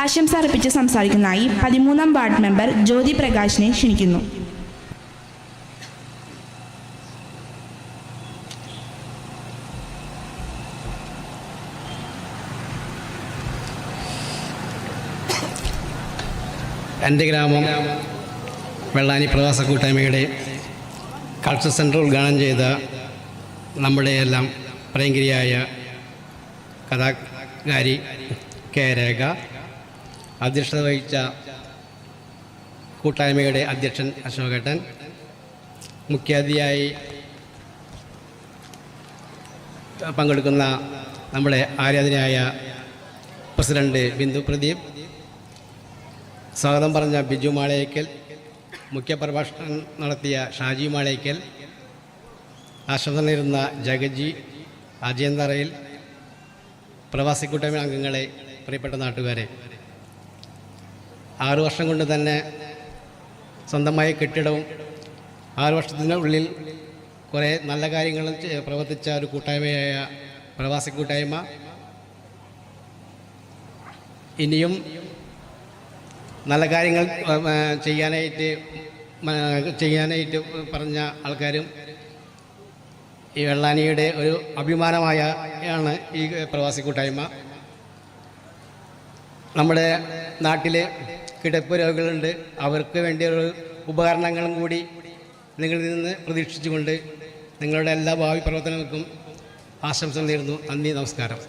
ആശംസ അർപ്പിച്ച് സംസാരിക്കുന്നതായി 13ാം ward member ജ്യോതി പ്രകാശിനെ ക്ഷണിക്കുന്നു. എൻ്റെ ഗ്രാമം വെള്ളാനി പ്രവാസ കൂട്ടായ്മയുടെ കൾച്ചർ സെൻറ്റർ ഉദ്ഘാടനം ചെയ്ത നമ്മുടെ എല്ലാം പ്രിയങ്കരിയായ കഥാകാരി കെ രേഖ, അധ്യക്ഷത വഹിച്ച കൂട്ടായ്മയുടെ അധ്യക്ഷൻ അശോകേട്ടൻ, മുഖ്യാതിഥിയായി പങ്കെടുക്കുന്ന നമ്മുടെ ആരാധനയായ പ്രസിഡന്റ് ബിന്ദു പ്രദീപ്, സ്വാഗതം പറഞ്ഞ ബിജു മാളേക്കൽ, മുഖ്യപ്രഭാഷണം നടത്തിയ ഷാജി മാളേക്കൽ, ആശംസ നേരുന്ന ജഗജി, അജയന്തറയിൽ, പ്രവാസി കൂട്ടായ്മ അംഗങ്ങളെ, പ്രിയപ്പെട്ട നാട്ടുകാരെ, 6 വർഷം കൊണ്ട് തന്നെ സ്വന്തമായ കെട്ടിടവും 6 വർഷത്തിനുള്ളിൽ കുറേ നല്ല കാര്യങ്ങളും പ്രവർത്തിച്ച ഒരു കൂട്ടായ്മയായ പ്രവാസി കൂട്ടായ്മ ഇനിയും നല്ല കാര്യങ്ങൾ ചെയ്യാനായിട്ട് പറഞ്ഞ ആൾക്കാരും ഈ വെള്ളാനിയുടെ ഒരു അഭിമാനമാണ് ഈ പ്രവാസി കൂട്ടായ്മ. നമ്മുടെ നാട്ടിൽ കിടപ്പ് രോഗികളുണ്ട്, അവർക്ക് വേണ്ടിയൊരു ഉപകരണങ്ങളും കൂടി നിങ്ങളിൽ നിന്ന് പ്രതീക്ഷിച്ചുകൊണ്ട് നിങ്ങളുടെ എല്ലാ ഭാവി പ്രവർത്തനങ്ങൾക്കും ആശംസ നേരുന്നു. നന്ദി, നമസ്കാരം.